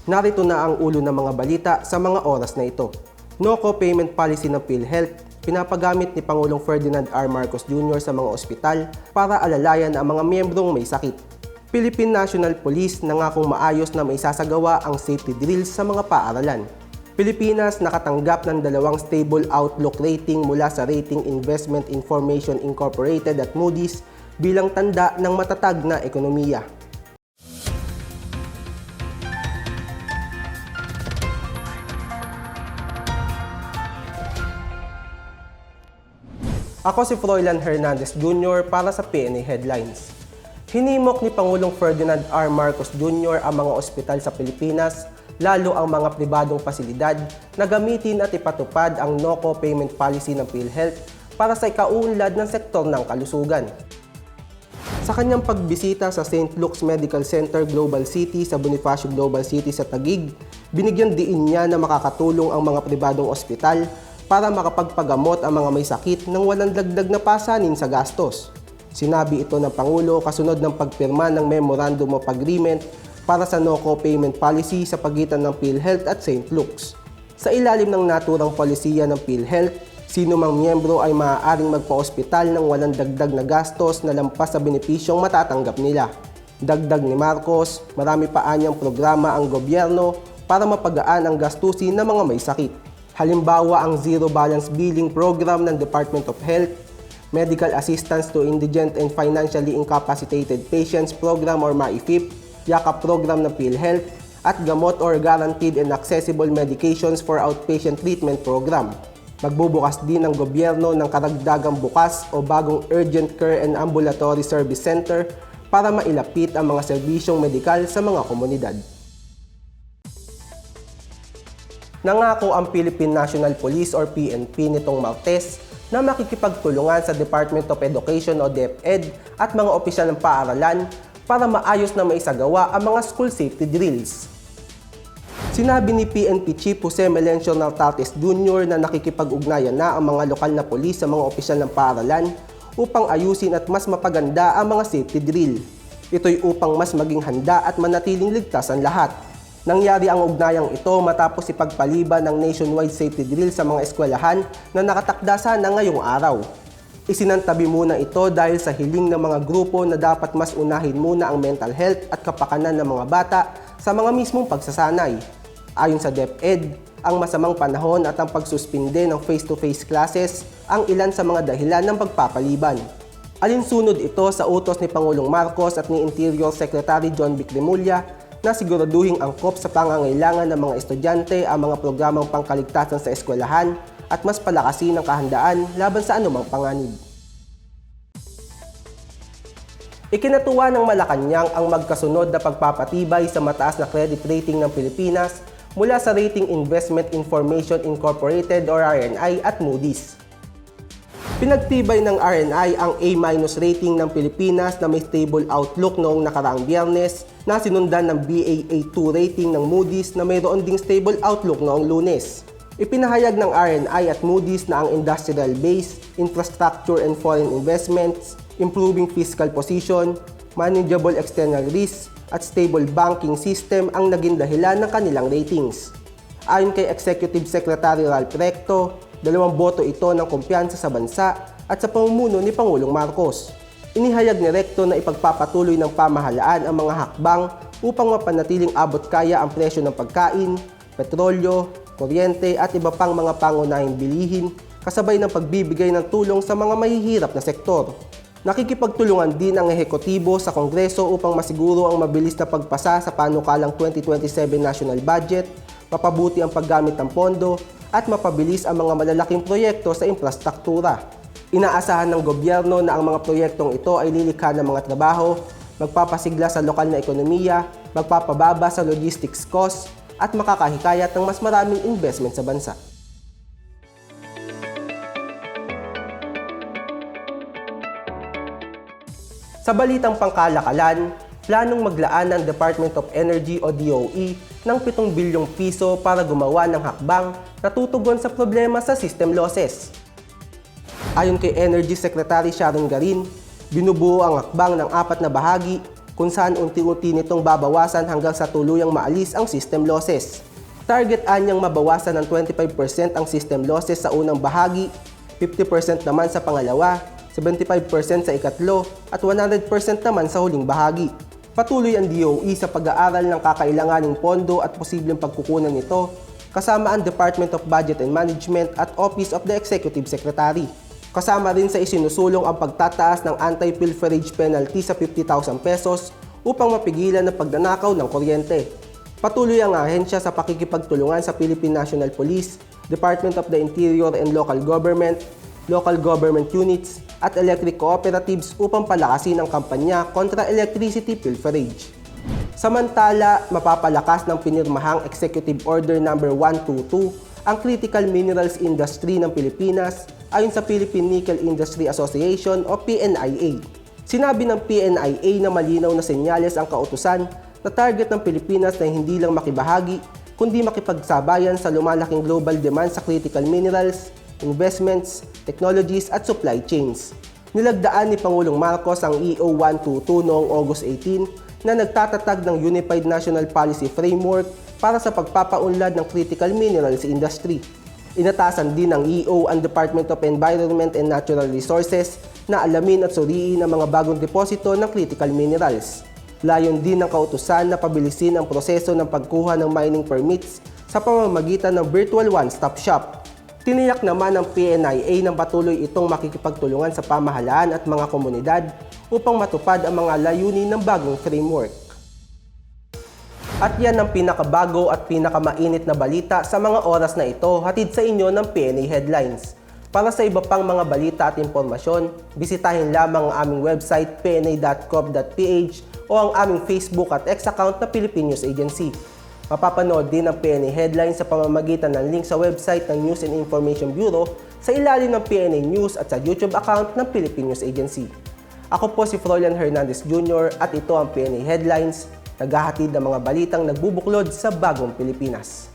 Narito na ang ulo ng mga balita sa mga oras na ito. No-co payment policy ng PhilHealth, pinapagamit ni Pangulong Ferdinand R. Marcos Jr. sa mga ospital para alalayan ang mga miyembrong may sakit. Philippine National Police nangakong maayos na maisasagawa ang safety drills sa mga paaralan. Pilipinas nakatanggap ng 2 stable outlook rating mula sa Rating Investment Information Incorporated at Moody's bilang tanda ng matatag na ekonomiya. Ako si Froilan Hernandez Jr. para sa PNA Headlines. Hinimok ni Pangulong Ferdinand R. Marcos Jr. ang mga ospital sa Pilipinas, lalo ang mga pribadong pasilidad, na gamitin at ipatupad ang no-co payment policy ng PhilHealth para sa ikauunlad ng sektor ng kalusugan. Sa kanyang pagbisita sa St. Luke's Medical Center Global City sa Bonifacio Global City sa Taguig, binigyan diin niya na makakatulong ang mga pribadong ospital para makapagpagamot ang mga may sakit nang walang dagdag na pasanin sa gastos. Sinabi ito ng Pangulo kasunod ng pagpirma ng Memorandum of Agreement para sa no-co payment policy sa pagitan ng PhilHealth at St. Luke's. Sa ilalim ng naturang polisiya ng PhilHealth, sino mang miyembro ay maaaring magpa-ospital ng walang dagdag na gastos na lampas sa benepisyong matatanggap nila. Dagdag ni Marcos, marami pa anyang programa ang gobyerno para mapagaan ang gastusin ng mga may sakit. Halimbawa ang Zero Balance Billing Program ng Department of Health, Medical Assistance to Indigent and Financially Incapacitated Patients Program or MAIFIP, Yakap Program ng PhilHealth, at Gamot or Guaranteed and Accessible Medications for Outpatient Treatment Program. Magbubukas din ang gobyerno ng karagdagang bukas o bagong Urgent Care and Ambulatory Service Center para mailapit ang mga serbisyong medikal sa mga komunidad. Nangako ang Philippine National Police or PNP nitong Martes na makikipagtulungan sa Department of Education o DepEd at mga opisyal ng paaralan para maayos na maisagawa ang mga school safety drills. Sinabi ni PNP Chief Jose Melencio Nartates Jr. na nakikipag-ugnayan na ang mga lokal na pulis sa mga opisyal ng paaralan upang ayusin at mas mapaganda ang mga safety drill. Ito'y upang mas maging handa at manatiling ligtas ang lahat. Nangyari ang ugnayang ito matapos ipagpaliban ng nationwide safety drill sa mga eskwelahan na nakatakda sana ngayong araw. Isinantabi muna ito dahil sa hiling ng mga grupo na dapat mas unahin muna ang mental health at kapakanan ng mga bata sa mga mismong pagsasanay. Ayon sa DepEd, ang masamang panahon at ang pagsuspinde ng face-to-face classes ang ilan sa mga dahilan ng pagpapaliban. Alinsunod ito sa utos ni Pangulong Marcos at ni Interior Secretary John Vic Remulla na siguraduhing angkop sa pangangailangan ng mga estudyante ang mga programang pangkaligtasan sa eskwelahan at mas palakasin ang kahandaan laban sa anumang panganib. Ikinatuwa ng Malacanang ang magkasunod na pagpapatibay sa mataas na credit rating ng Pilipinas mula sa Rating Investment Information Incorporated or RNI at Moody's. Pinagtibay ng RNI ang A- rating ng Pilipinas na may stable outlook noong nakaraang Biyernes na sinundan ng Baa2 rating ng Moody's na mayroon ding stable outlook noong Lunes. Ipinahayag ng RNI at Moody's na ang industrial base, infrastructure and foreign investments, improving fiscal position, manageable external risks, at stable banking system ang naging dahilan ng kanilang ratings. Ayon kay Executive Secretary Ralph Recto, 2 boto ito ng kumpiyansa sa bansa at sa pamumuno ni Pangulong Marcos. Inihayag ni Recto na ipagpapatuloy ng pamahalaan ang mga hakbang upang mapanatiling abot kaya ang presyo ng pagkain, petrolyo, kuryente at iba pang mga pangunahing bilihin kasabay ng pagbibigay ng tulong sa mga mahihirap na sektor. Nakikipagtulungan din ang ehekutibo sa Kongreso upang masiguro ang mabilis na pagpasa sa panukalang 2027 National Budget, mapabuti ang paggamit ng pondo at mapabilis ang mga malalaking proyekto sa infrastruktura. Inaasahan ng gobyerno na ang mga proyektong ito ay lilikha ng mga trabaho, magpapasigla sa lokal na ekonomiya, magpapababa sa logistics cost, at makakahikayat ng mas maraming investment sa bansa. Sa balitang pangkalakalan, planong maglaan ng Department of Energy o DOE ng 7 bilyong piso para gumawa ng hakbang na tutugon sa problema sa system losses. Ayon kay Energy Secretary Sharon Garin, binubuo ang hakbang ng 4 na bahagi kung saan unti-unti nitong babawasan hanggang sa tuluyang maalis ang system losses. Target anyang mabawasan ng 25% ang system losses sa unang bahagi, 50% naman sa pangalawa, 75% sa ikatlo, at 100% naman sa huling bahagi. Patuloy ang DOE sa pag-aaral ng kakailanganing pondo at posibleng pagkukunan nito, kasama ang Department of Budget and Management at Office of the Executive Secretary. Kasama rin sa isinusulong ang pagtataas ng anti-pilferage penalty sa 50,000 pesos upang mapigilan ang pagnanakaw ng kuryente. Patuloy ang ahensya sa pakikipagtulungan sa Philippine National Police, Department of the Interior and Local Government units, at electric cooperatives upang palakasin ang kampanya kontra electricity pilferage. Samantala, mapapalakas ng pinirmahang Executive Order No. 122 ang critical minerals industry ng Pilipinas ayon sa Philippine Nickel Industry Association o PNIA. Sinabi ng PNIA na malinaw na senyales ang kautusan na target ng Pilipinas na hindi lang makibahagi kundi makipagsabayan sa lumalaking global demand sa critical minerals, investments, technologies at supply chains. Nilagdaan ni Pangulong Marcos ang EO 122 noong August 18 na nagtatatag ng Unified National Policy Framework para sa pagpapaunlad ng critical minerals industry. Inatasan din ng EO ang Department of Environment and Natural Resources na alamin at suriin ang mga bagong deposito ng critical minerals. Layon din ng kautusan na pabilisin ang proseso ng pagkuha ng mining permits sa pamamagitan ng virtual one-stop shop. Tiniyak naman ng PNIA na patuloy itong makikipagtulungan sa pamahalaan at mga komunidad upang matupad ang mga layunin ng bagong framework. At yan ang pinakabago at pinakamainit na balita sa mga oras na ito, hatid sa inyo ng PNA Headlines. Para sa iba pang mga balita at impormasyon, bisitahin lamang ang aming website pna.gov.ph o ang aming Facebook at X account na Philippine News Agency. Mapapanood din ang PNA Headlines sa pamamagitan ng link sa website ng News and Information Bureau sa ilalim ng PNA News at sa YouTube account ng Philippine News Agency. Ako po si Froilan Hernandez Jr. at ito ang PNA Headlines, naghahatid ng mga balitang nagbubuklod sa bagong Pilipinas.